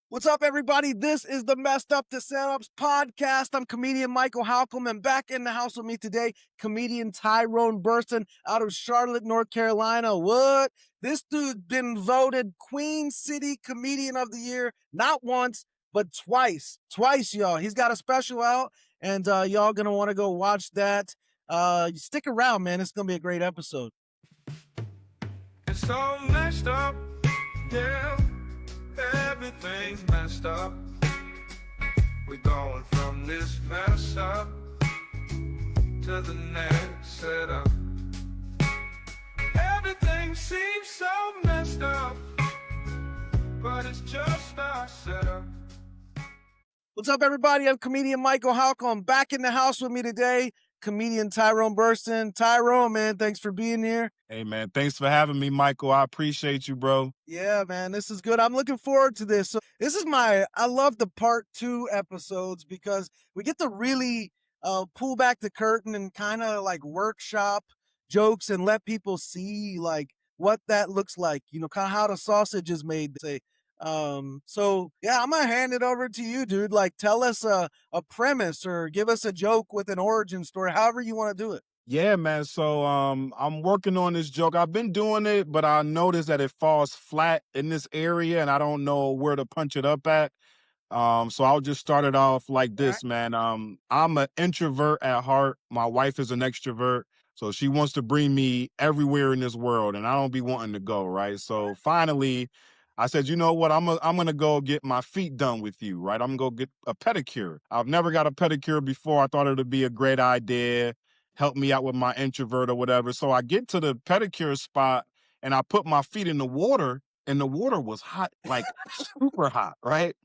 What's up, everybody? This is the Messed Up to Setups podcast. I'm comedian Michael Halcomb, and back in the house with me today, comedian Tyrone Burston out of Charlotte, North Carolina. What? This dude's been voted Queen City Comedian of the Year, not once, but twice. Twice, y'all. He's got a special out, and y'all gonna want to go watch that. Stick around, man. It's gonna be a great episode. It's all messed up, yeah. Everything's messed up. We're going from this mess up to the next setup. Everything seems so messed up, but it's just our setup. What's up, everybody? I'm comedian Michael Halcomb. Back in the house with me today, comedian Tyrone Burston. Tyrone, man, thanks for being here. Hey, man, thanks for having me, Michael. I appreciate you, bro. Yeah, man, this is good. I'm looking forward to this. So this is I love the part 2 episodes because we get to really pull back the curtain and kind of like workshop jokes and let people see like what that looks like, kind of how the sausage is made, say. So yeah, I'm gonna hand it over to you, dude. Like, tell us a premise or give us a joke with an origin story, however you want to do it. Yeah, man. So I'm working on this joke. I've been doing it, but I noticed that it falls flat in this area and I don't know where to punch it up at. So I'll just start it off like this, man. I'm an introvert at heart. My wife is an extrovert. So she wants to bring me everywhere in this world and I don't be wanting to go, right? So finally I said, you know what? I'm gonna go get my feet done with you, right? I'm gonna go get a pedicure. I've never got a pedicure before. I thought it would be a great idea, help me out with my introvert or whatever. So I get to the pedicure spot and I put my feet in the water and the water was hot, like super hot, right?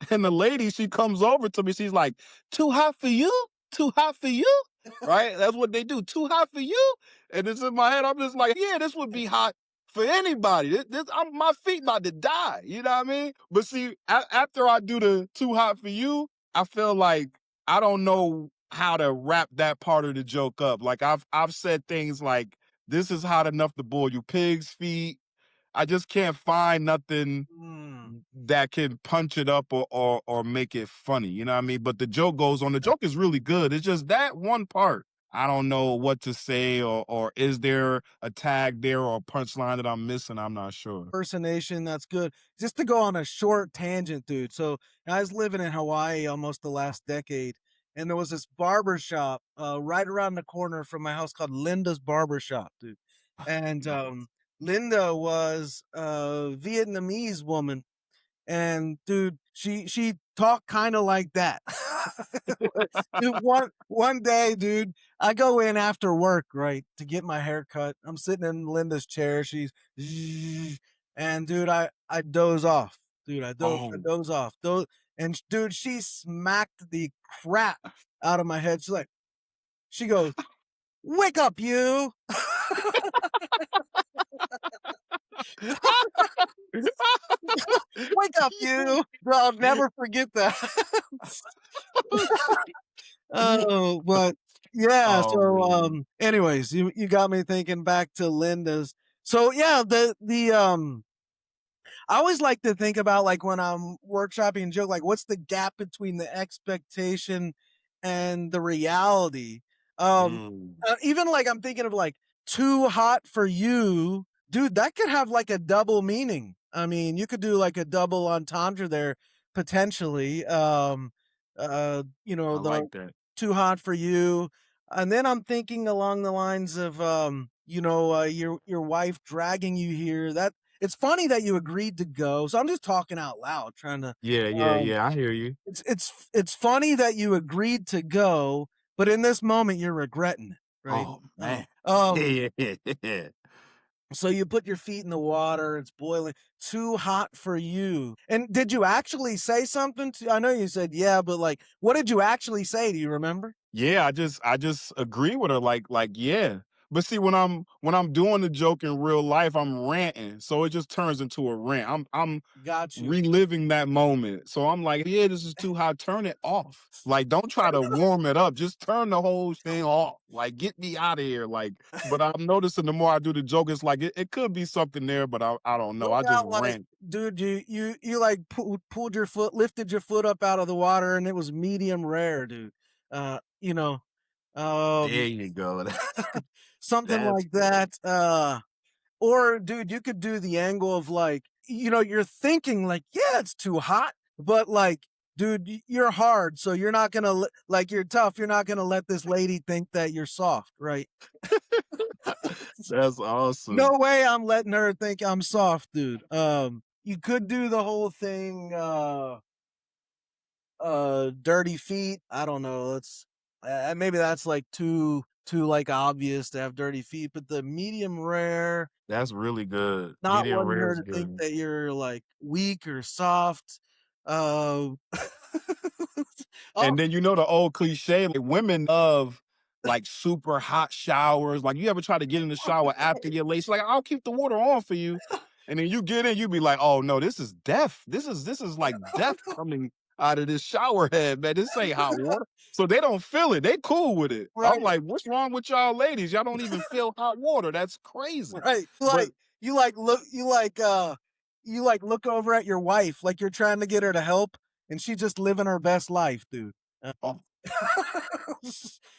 And the lady, she comes over to me. She's like, too hot for you? Too hot for you? Right? That's what they do. Too hot for you? And it's in my head. I'm just like, yeah, this would be hot for anybody. My feet about to die. You know what I mean? But see, after I do the too hot for you, I feel like I don't know how to wrap that part of the joke up. Like I've said things like, this is hot enough to boil you pig's feet. I just can't find nothing that can punch it up or make it funny. You know what I mean? But the joke goes on. The joke is really good. It's just that one part. I don't know what to say or is there a tag there or a punchline that I'm missing? I'm not sure. Impersonation, that's good. Just to go on a short tangent, dude. So I was living in Hawaii almost the last decade, and there was this barber shop right around the corner from my house called Linda's Barber Shop, dude. And Linda was a Vietnamese woman, and dude, she talked kind of like that. Dude, one day, dude, I go in after work, right, to get my hair cut. I'm sitting in Linda's chair. She's and dude, I doze off. Dude, I doze off. And dude, she smacked the crap out of my head. She goes, "Wake up, you." Wake up, you. Bro, I'll never forget that. Oh, but yeah, so anyways, you got me thinking back to Linda's. So yeah, I always like to think about, like, when I'm workshopping a joke, like, what's the gap between the expectation and the reality? Even like I'm thinking of like too hot for you, dude, that could have like a double meaning. I mean, you could do like a double entendre there potentially. I The like that. too hot for you. And then I'm thinking along the lines of your wife dragging you here. That it's funny that you agreed to go. So I'm just talking out loud, trying to um Yeah. I hear you. it's funny that you agreed to go, but in this moment you're regretting it, right? Oh, man. Um, Yeah. so you put your feet in the water, it's boiling, too hot for you. And did you actually say something I know you said yeah, but like what did you actually say? Do you remember? Yeah, I just agree with her. Like, yeah. But see, when I'm doing the joke in real life, I'm ranting, so it just turns into a rant. I'm Got you. reliving that moment. So I'm like, yeah, this is too hot. Turn it off. Like, don't try to warm it up. Just turn the whole thing off. Like, get me out of here. Like, but I'm noticing the more I do the joke, it's like it could be something there, but I don't know. No I just doubt, like, rant. dude, you like pulled your foot, lifted your foot up out of the water, and it was medium rare, dude. You know, There um, you go. something That's like good. that. Or dude, you could do the angle of like, you're thinking like, yeah, it's too hot, but like, dude, you're hard, so you're not gonna like you're tough. You're not gonna let this lady think that you're soft, right? That's awesome. No way I'm letting her think I'm soft, dude. You could do the whole thing, dirty feet. I don't know. It's maybe that's like too like obvious to have dirty feet, but the medium rare, That's really good. not Medium wanting rare her is to think good. that you're like weak or soft. Uh, oh, And then you know the old cliche, like women love like super hot showers. Like you ever try to get in the shower after you're late? She's like, I'll keep the water on for you. And then you get in, you be like, oh no, this is death. This is like death coming out of this shower head, man. This ain't hot water. So they don't feel it. They cool with it. I'm right. like, what's wrong with y'all ladies? Y'all don't even feel hot water. That's crazy. Right. But You like look over at your wife like you're trying to get her to help and she's just living her best life, dude. oh,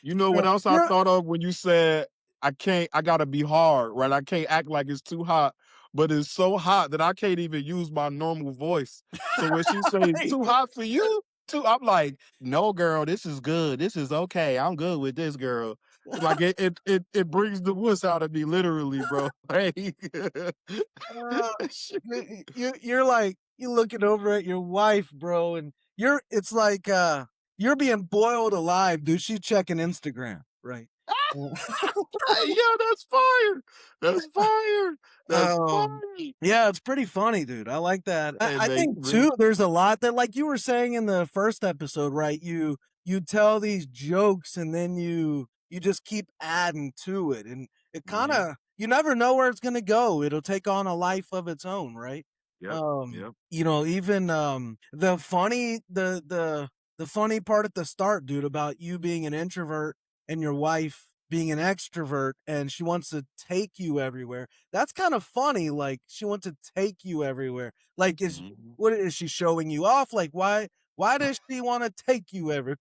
you know So, what else I thought of when you said I gotta be hard, right? I can't act like it's too hot, but it's so hot that I can't even use my normal voice. So when she say right, too hot for you, too, I'm like, no, girl, this is good. This is okay. I'm good with this girl. Like it brings the wuss out of me, literally, bro. Like, uh, you're like you looking over at your wife, bro, and it's like you're being boiled alive, dude. She's checking Instagram, right? yeah, that's fire. That's fire. That's Um, fire. yeah, it's pretty funny, dude. I like that. Hey I man, you think really too, there's a lot that, like you were saying in the first episode, right? You tell these jokes and then you just keep adding to it, and it kind mhm. of you never know where it's gonna go. It'll take on a life of its own, right? Yep, yep. Even the funny part at the start, dude, about you being an introvert and your wife being an extrovert, and she wants to take you everywhere. That's kind of funny. Like she wants to take you everywhere. Like Mhm. what is she showing you off? Like why does she want to take you everywhere?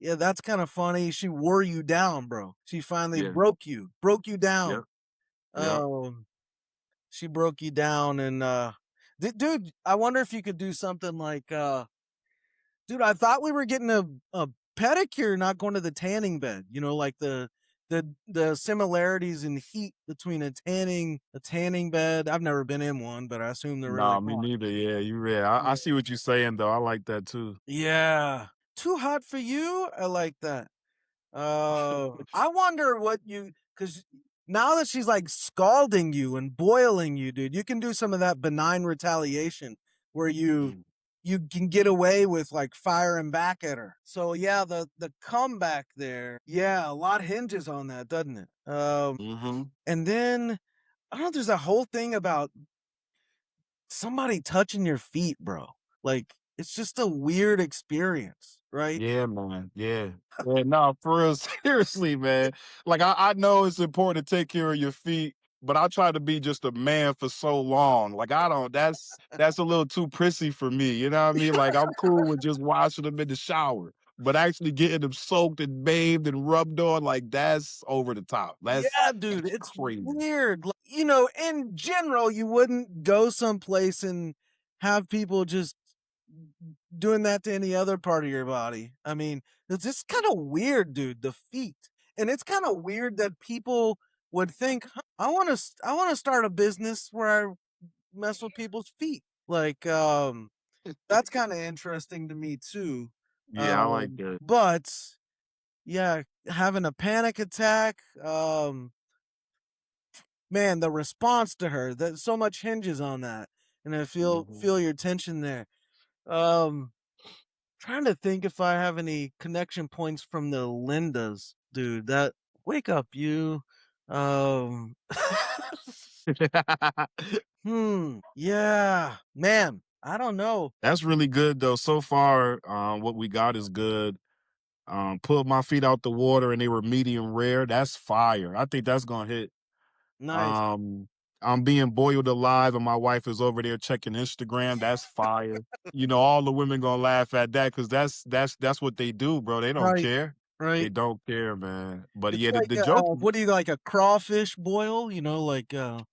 Yeah, that's kind of funny. She wore you down, bro. She finally Yeah, broke you down. yep, yep. Um, she broke you down, and dude, I wonder if you could do something like dude, I thought we were getting a pedicure, not going to the tanning bed. Like the similarities in heat between a tanning bed. I've never been in one, but I assume they're really Nah, me hot. neither. Yeah, you read. I Yeah. see what you're saying though. I like that too. Yeah. Too hot for you? I like that. I wonder what you because now that she's like scalding you and boiling you, dude, you can do some of that benign retaliation where Mm, you can get away with like firing back at her. So yeah, the comeback there, yeah, a lot hinges on that, doesn't it? mhm. And then I don't know, there's a whole thing about somebody touching your feet, bro. Like it's just a weird experience, right? Yeah, man. Yeah. Yeah, no, for real, seriously, man. Like I know it's important to take care of your feet, but I try to be just a man for so long. Like I don't that's a little too prissy for me. You know what I mean? Like I'm cool with just washing them in the shower. But actually getting them soaked and bathed and rubbed on, like that's over the top. Yeah, dude, That's it's crazy. weird. Like, in general, you wouldn't go someplace and have people just doing that to any other part of your body. I mean, it's just kind of weird, dude, the feet. And it's kind of weird that people would think, "Huh, I want to start a business where I mess with people's feet." Like that's kind of interesting to me too. Yeah, I like that. But yeah, having a panic attack, man, the response to her, that so much hinges on that, and I feel Mhm. feel your tension there. Um, Trying to think if I have any connection points from the Lindas, dude. That wake up, you. Um, yeah, man. I don't know. That's really good though. So far, what we got is good. Pulled my feet out the water and they were medium rare. That's fire. I think that's gonna hit. Nice. Um, I'm being boiled alive and my wife is over there checking Instagram. That's fire. You know, all the women gonna laugh at that because that's what they do, bro. They don't Right. care. They Right. don't care, man. But It's yeah, the, like the joke, what do you like a crawfish boil? Like um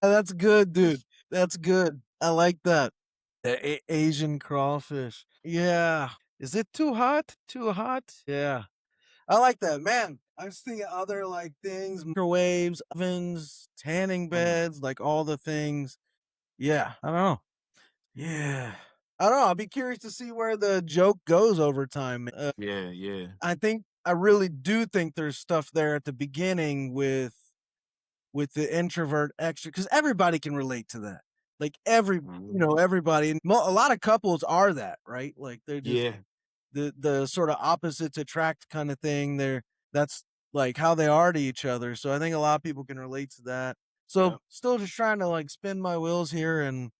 that's good, dude. That's good. I like that. Asian crawfish. Yeah. Is it too hot? Too hot? Yeah. I like that, man. I was thinking other like things, microwaves, ovens, tanning mm, beds, like all the things. Yeah, I don't know. Yeah. I don't know. I'll be curious to see where the joke goes over time. yeah, yeah. I really do think there's stuff there at the beginning with the introvert extra because everybody can relate to that. Like Mhm. everybody, and a lot of couples are that, right? Like they're just Yeah. the sort of opposites attract kind of thing. That's like how they are to each other. So I think a lot of people can relate to that. So Yep. still just trying to like spin my wheels here and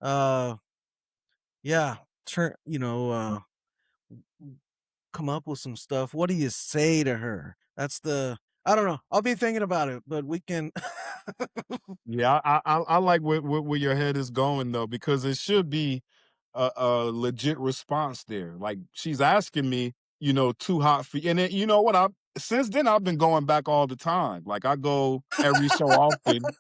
uh yeah, turn come up with some stuff. What do you say to her? I don't know. I'll be thinking about it, but we can Yeah, I like where your head is going though, because it should be a legit response there. Like she's asking me, too hot for you. And then, you know what? I since then I've been going back all the time. Like I go every so often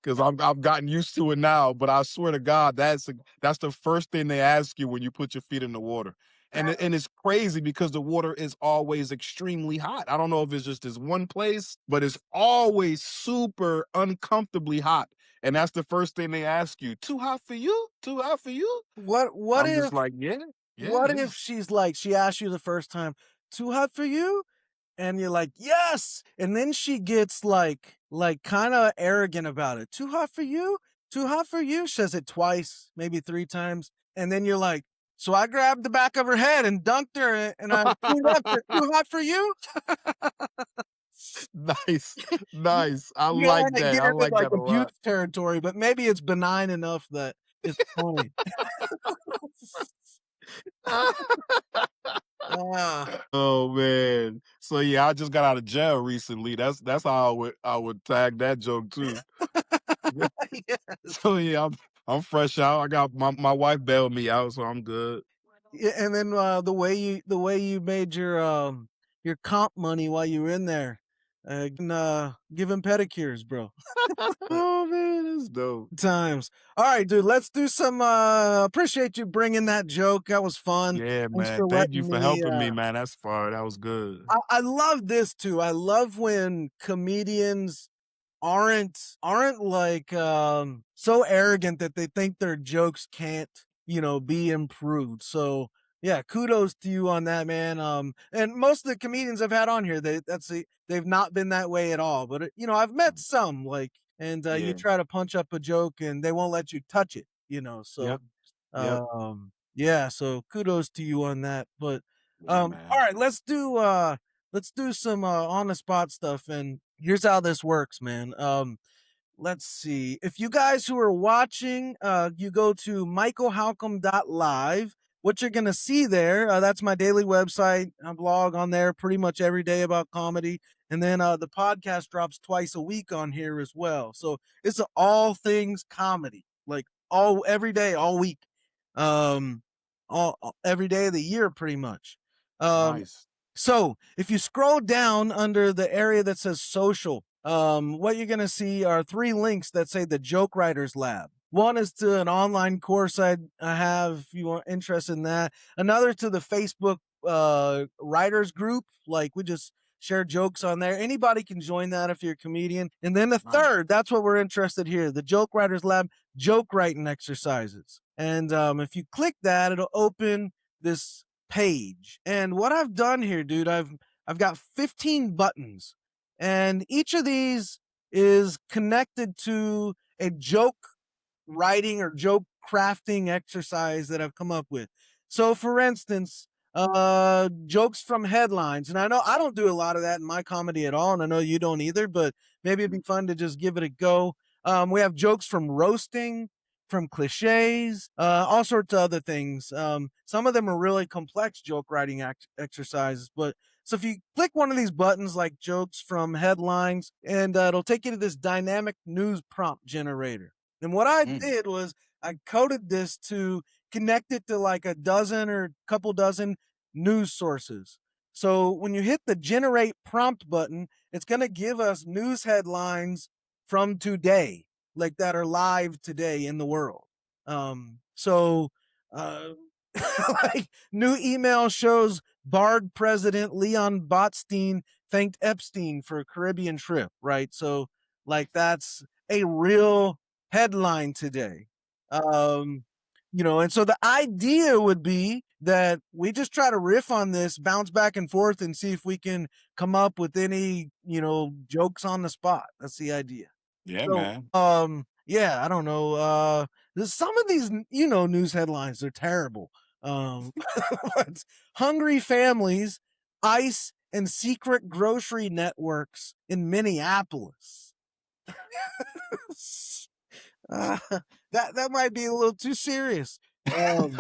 because I've gotten used to it now. But I swear to God, that's the first thing they ask you when you put your feet in the water. And it's crazy because the water is always extremely hot. I don't know if it's just this one place, but it's always super uncomfortably hot. And that's the first thing they ask you. Too hot for you? Too hot for you? what I'm just if like, yeah, yeah, it what if is. she's like she asked you the first time, too hot for you? And you're like, "Yes!" And then she gets like kinda arrogant about it. "Too hot for you? Too hot for you?" Says it twice, maybe 3 times, and then you're like, "So I grabbed the back of her head and dunked her, and I cleaned up her. Too hot for you?" Nice, You nice. I you like gotta that. get I into, like like, that a abuse lot. territory, but maybe it's benign enough that it's funny. Ah. Oh man. So yeah, I just got out of jail recently. That's how I would tag that joke too. Yes. So yeah, I'm fresh out. I got my wife bailed me out, so I'm good. Yeah, and then, the way you made your comp money while you were in there, giving pedicures, bro. Oh man, that's dope. Times. Alright, dude, let's do some, appreciate you bringing that joke, that was fun. Yeah, Thanks man. for Thank you letting for me, helping me, man. That's fire. That was good. I love this too, I love when comedians aren't like so arrogant that they think their jokes can't be improved. So yeah, kudos to you on that, man. And most of the comedians I've had on here, they've not been that way at all, but I've met some like, and you Yeah. try to punch up a joke and they won't let you touch it, so Yep. Yep. yeah, so kudos to you on that. But Yeah, all man. right, let's do some on the spot stuff, and here's how this works, man. Let's see. If you guys who are watching, you go to michaelhalcomb.live. What you're gonna see there, that's my daily website. I blog on there pretty much every day about comedy, and then the podcast drops twice a week on here as well. So it's all things comedy, like all every day, all week, um, every day of the year, pretty much. Um, Nice. so if you scroll down under the area that says social, what you're going to see are 3 links that say the Joke Writers Lab. One is to an online course I have if you are interested in that. Another to the Facebook writers group. Like we just share jokes on there. Anybody can join that if you're a comedian. And then the Nice. third, that's what we're interested here, the Joke Writers Lab joke writing exercises. And if you click that, it'll open this page. And what I've done here, dude, I've got 15 buttons, and each of these is connected to a joke writing or joke crafting exercise that I've come up with. So, for instance, jokes from headlines, and I know I don't do a lot of that in my comedy at all, and I know you don't either. But maybe it'd be fun to just give it a go. We have jokes from roasting, from cliches, all sorts of other things. Some of them are really complex joke writing exercises, but so if you click one of these buttons like jokes from headlines, and it'll take you to this dynamic news prompt generator. And what I Mm. did was I coded this to connect it to like a dozen or couple dozen news sources. So when you hit the generate prompt button, it's going to give us news headlines from today, like that are live today in the world. So uh, like new email shows Bard President Leon Botstein thanked Epstein for a Caribbean trip, right? So like that's a real headline today. Um, and so the idea would be that we just try to riff on this, bounce back and forth, and see if we can come up with any, jokes on the spot. That's the idea. Yeah, So, man. yeah, I don't know. There's some of these, news headlines are terrible. Um, but hungry families, ICE, and secret grocery networks in Minneapolis. Uh, that might be a little too serious. Um,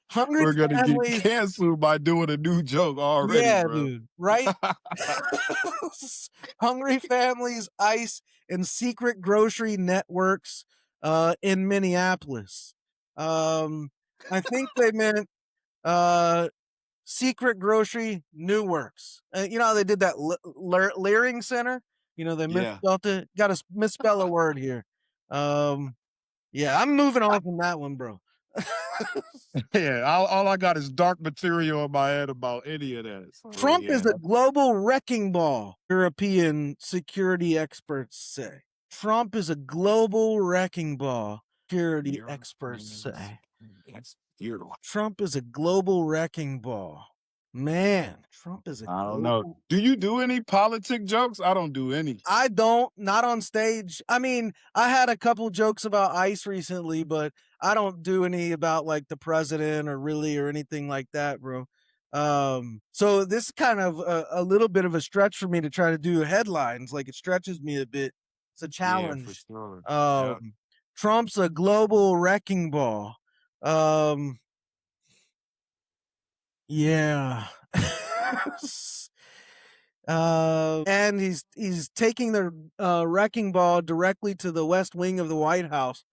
hungry We're gonna get families, canceled by doing a new joke already, yeah, bro. dude, right? Hungry families, ICE, and secret grocery networks in Minneapolis. Um, I think they meant uh, secret grocery new works. You know how they did that Leering Center? They Yeah. misspelled it. Got to misspell a word here. Um, yeah, I'm moving on from that one, bro. Yeah, all I got is dark material in my head about any of that. So Trump is yeah, a global wrecking ball, European security experts say. Trump is a global wrecking ball, security experts say. that's weird. Trump is a global wrecking ball. Man, Trump is a I don't know. global. Do you do any politic jokes? I don't do any. I don't, not on stage. I mean, I had a couple jokes about ICE recently, but I don't do any about like the president or anything like that, bro. So this is kind of a little bit of a stretch for me to try to do headlines. Like it stretches me a bit. It's a Yeah, for challenge. sure. Yeah. Um, Trump's a global wrecking ball. Um, yeah. And he's taking the wrecking ball directly to the West Wing of the White House.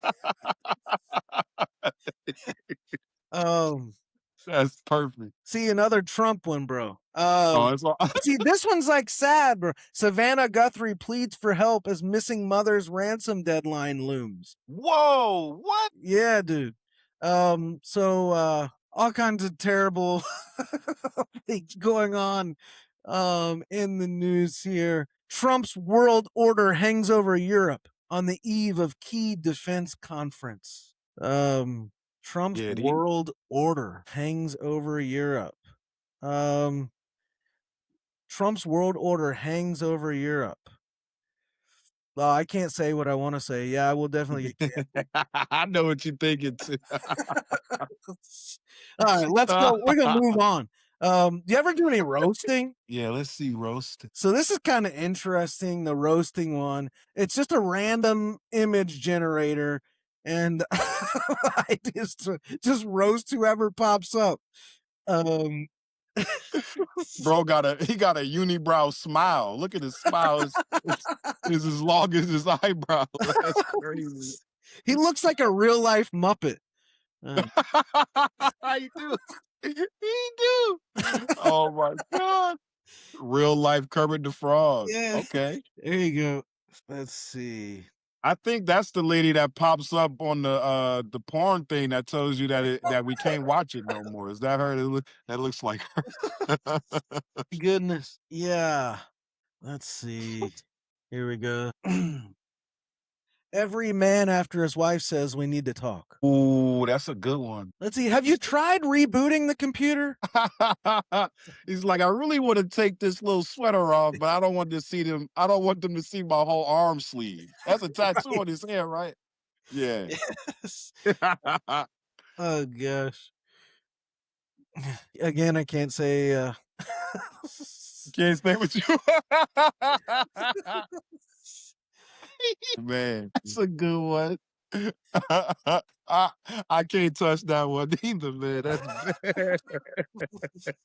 Um, That's perfect. see another Trump one, bro. Oh, it's all See this one's like sad, bro. Savannah Guthrie pleads for help as missing mother's ransom deadline looms. Whoa, what? Yeah, dude. So all kinds of terrible things going on in the news here. Trump's world order hangs over Europe on the eve of key defense conference. Trump's Yeah, world order hangs over Europe. Um Trump's world order hangs over Europe. Well, I can't say what I want to say. Yeah, I will definitely get I know what you're thinking too. All right, let's go. We're gonna move on. Do you ever do any roasting? Yeah, let's see roast. So this is kind of interesting, the roasting one. It's just a random image generator, and the idea is to just roast whoever pops up. Um, Bro he got a unibrow smile. Look at his smile. It's as long as his eyebrow. That's crazy. he looks like a real life Muppet. Uh, He do. He do. Oh my god. Real life Kermit the Frog. yeah, Okay. there you go. Let's see. I think that's the lady that pops up on the porn thing that tells you that we can't watch it no more. Is that her? That looks like her. Goodness. Yeah. Let's see. Here we go. Every man after his wife says we need to talk. Ooh, that's a good one. Let's see. Have you tried rebooting the computer? He's like, I really want to take this little sweater off, but I don't want to see them. I don't want them to see my whole arm sleeve. That's a tattoo on his hair, right? Yeah. Yes. Oh gosh. Again, I can't say Can't stay with you. Man, that's a good one. I, I can't touch that one either, man. That's bad.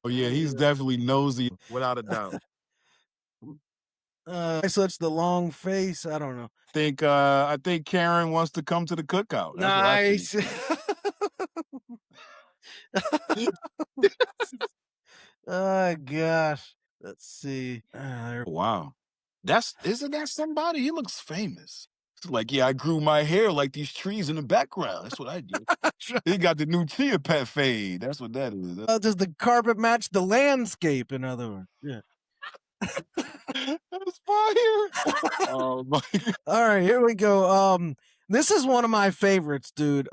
Oh yeah, he's definitely nosy, without a doubt. such the long face. I don't know. I think Karen wants to come to the cookout. That's what I think. Nice. Oh gosh. Let's see. Wow. Isn't that somebody? He looks famous. It's like, yeah, I grew my hair like these trees in the background. That's what I did. He got the new Chia Pet fade. That's what that is. Does the carpet match the landscape? In other words, yeah. That's fire. Oh my God. All right, here we go. This is one of my favorites, dude.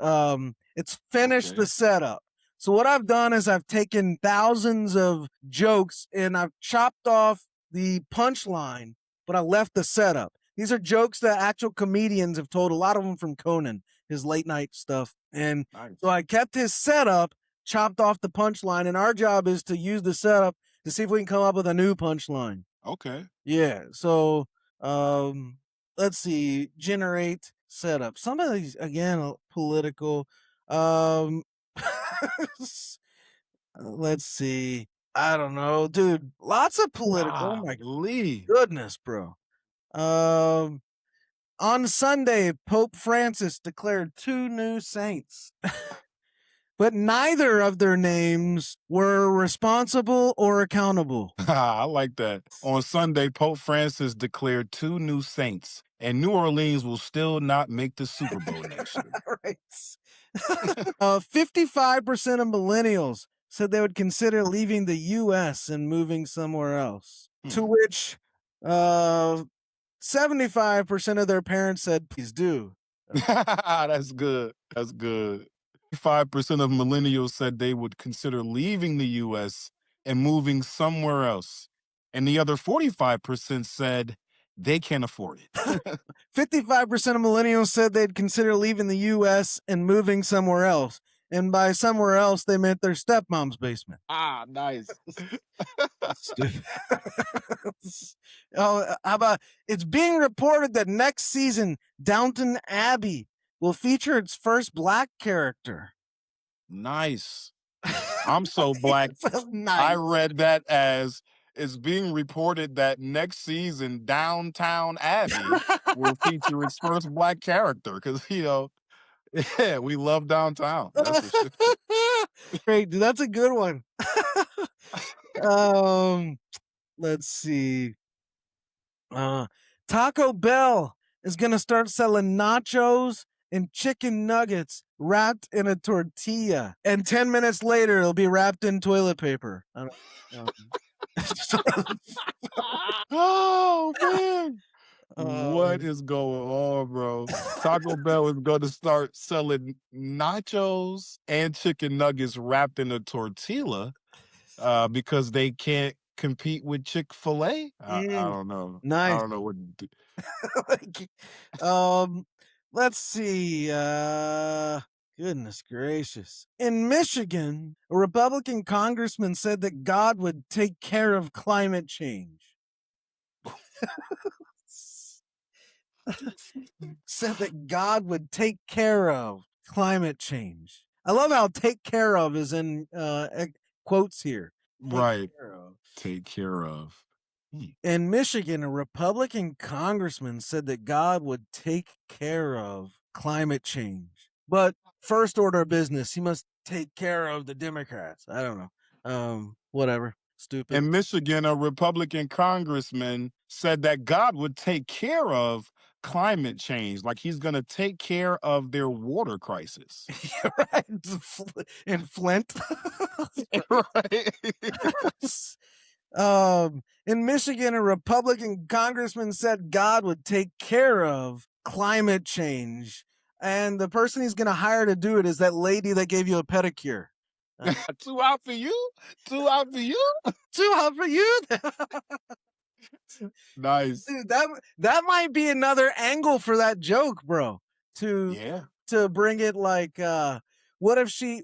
It's finish Okay. the setup. So what I've done is I've taken thousands of jokes and I've chopped off the punchline, but I left the setup. These are jokes that actual comedians have told, a lot of them from Conan, his late night stuff. And Nice. so I kept his setup, chopped off the punchline, and our job is to use the setup to see if we can come up with a new punchline. Okay. Yeah. So let's see, generate setup. Some of these again political. Um let's see. I don't know, dude. Lots of political. Oh my Golly. goodness, bro. Um on Sunday, Pope Francis declared 2 new saints. But neither of their names were responsible or accountable. I like that. On Sunday, Pope Francis declared 2 new saints, and New Orleans will still not make the Super Bowl next year. Right. 55% of millennials said they would consider leaving the US and moving somewhere else. To which 75% of their parents said, please do. That's good. That's good. 5% of millennials said they would consider leaving the US and moving somewhere else. And the other 45% said they can't afford it. 55% of millennials said they'd consider leaving the US and moving somewhere else. And by somewhere else, they meant their stepmom's basement. Nice. Stupid. Oh, how about it's being reported that next season, Downton Abbey will feature its first black character. Nice. I'm so black. Nice. I read that as it's being reported that next season, Downtown Abbey will feature its first black character because, yeah, we love downtown. That's for sure. Great, dude. That's a good one. Let's see. Taco Bell is gonna start selling nachos and chicken nuggets wrapped in a tortilla, and 10 minutes later, it'll be wrapped in toilet paper. Oh man. What Um, is going on, bro? Taco Bell is going to start selling nachos and chicken nuggets wrapped in a tortilla because they can't compete with Chick-fil-A. I don't know. I Nice. don't know what to do. Let's see. Goodness gracious. In Michigan, a Republican congressman said that God would take care of climate change. Said that God would take care of climate change. I love how take care of is in quotes here. Right. Take care of. In Michigan, a Republican congressman said that God would take care of climate change. But first order of business, he must take care of the Democrats. I don't know. Whatever. Stupid. In Michigan, a Republican congressman said that God would take care of climate change, like he's going to take care of their water crisis. Right. In Flint. Right. In Michigan, a Republican congressman said God would take care of climate change. And the person he's going to hire to do it is that lady that gave you a pedicure. Uh, Too out for you? Too out for you? Too hot for you? Nice. Dude, that might be another angle for that joke, bro. To Yeah. to bring it like what if she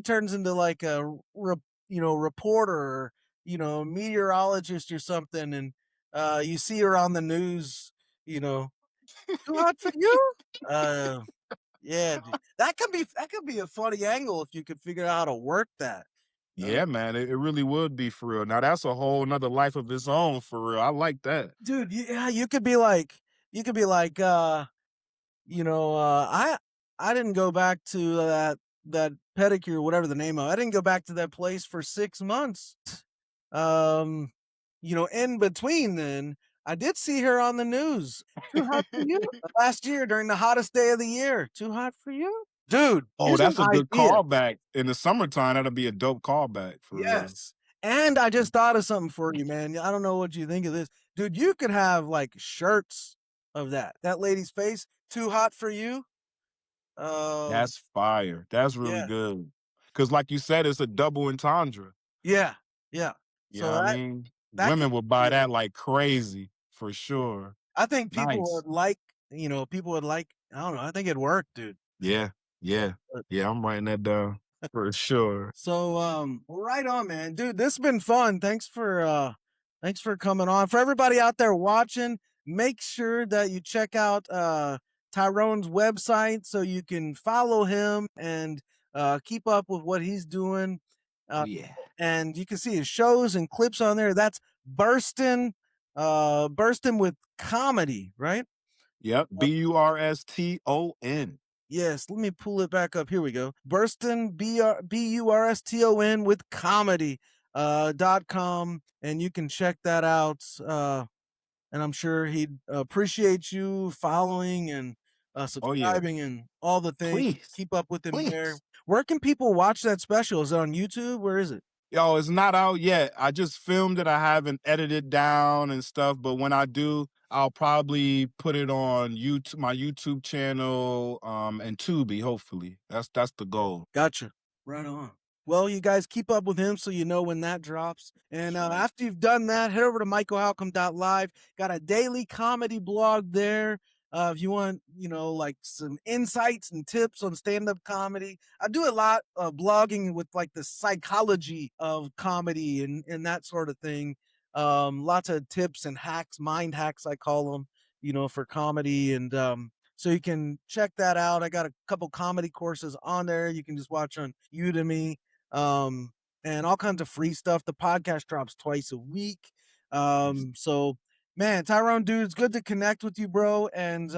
turns into like a reporter or meteorologist or something, and you see her on the news, you know, too hot for you? Uh yeah, dude. That could be a funny angle if you could figure out how to work that. Uh, Yeah, man, it really would be for real. Now that's a whole nother life of its own for real. I like that. dude, yeah, you could be like, I didn't go back to that pedicure, whatever the name of. I didn't go back to that place for 6 months. Um, in between then, I did see her on the news. Too hot for you? Last year during the hottest day of the year. Too hot for you? Dude, Oh, here's an that's a good idea. callback. In the summertime, that'll be a dope callback for real. Yes. And I just thought of something for you, man. I don't know what you think of this. Dude, you could have like shirts of that. That lady's face, too hot for you. Um, That's fire. That's really yeah. good. Cause like you said, it's a double entendre. Yeah. Yeah. You know So what I that mean? that could Women would be buy it. that like crazy for sure. I think Nice. people would like, I don't know, I think it'd work, dude. Yeah. Yeah. Uh, Yeah. I'm writing that down for sure. So well, right on, man. Dude, this has been fun. Thanks for coming on. For everybody out there watching, make sure that you check out Tyrone's website so you can follow him and keep up with what he's doing. Oh Uh, yeah. and you can see his shows and clips on there. That's Burston with comedy, right? Yep. Burston. Yes, let me pull it back up. Here we go. Burston, Burston with comedy .com, and you can check that out. And I'm sure he'd appreciate you following and Oh yeah. subscribing and all the things. Please. Keep up with him there. Please. Where can people watch that special? Is it on YouTube? Where is it? Yo, it's not out yet. I just filmed it. I haven't edited down and stuff, but when I do, I'll probably put it on YouTube, my YouTube channel, and Tubi, hopefully. That's the goal. Gotcha. Right on. Well, you guys keep up with him so you know when that drops. And after you've done that, head over to michaelhalcomb.live. Got a daily comedy blog there. If you want, like some insights and tips on stand-up comedy. I do a lot of blogging with like the psychology of comedy and that sort of thing. Lots of tips and hacks, mind hacks, I call them, for comedy. And so you can check that out. I got a couple comedy courses on there. You can just watch on Udemy, um, and all kinds of free stuff. The podcast drops twice a week. So man, Tyrone, dude, it's good to connect with you, bro. And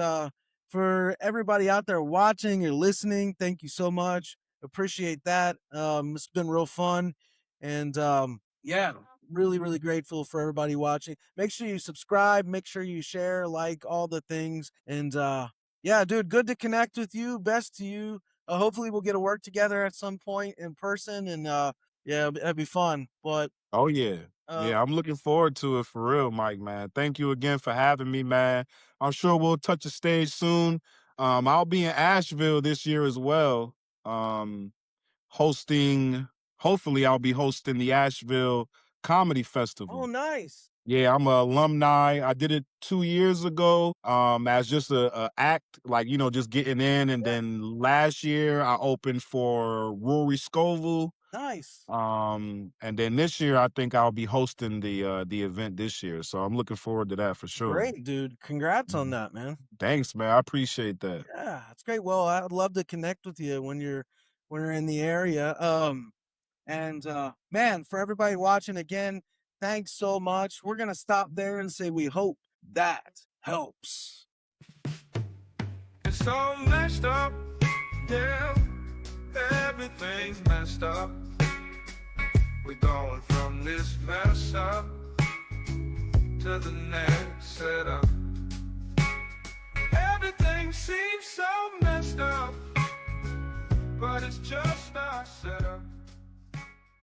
for everybody out there watching or listening, thank you so much. Appreciate that. It's been real fun. And yeah, really, really grateful for everybody watching. Make sure you subscribe, make sure you share, like all the things. And yeah, dude, good to connect with you. Best to you. Hopefully we'll get to work together at some point in person, and yeah, that'd be fun. But Oh yeah. uh, Yeah, I'm looking forward to it for real, Mike, man. Thank you again for having me, man. I'm sure we'll touch a stage soon. I'll be in Asheville this year as well. Um, hosting, hopefully I'll be hosting the Asheville Comedy oh, Festival. nice, Yeah, I'm a alumni. I did it 2 years ago, as just a act, like, just getting in. And yeah, then last year I opened for Rory Scovel. nice, And then this year I think I'll be hosting the event this year. So I'm looking forward to that for sure. great, dude. Congrats on Mhm. that, man. Thanks, man. I appreciate that. Yeah, that's great. Well, I'd love to connect with you when you're in the area. And man, for everybody watching again, thanks so much. We're gonna stop there and say we hope that helps. It's all messed up, yeah. Everything's messed up. We're going from this mess up to the next setup. Everything seems so messed up, but it's just our setup.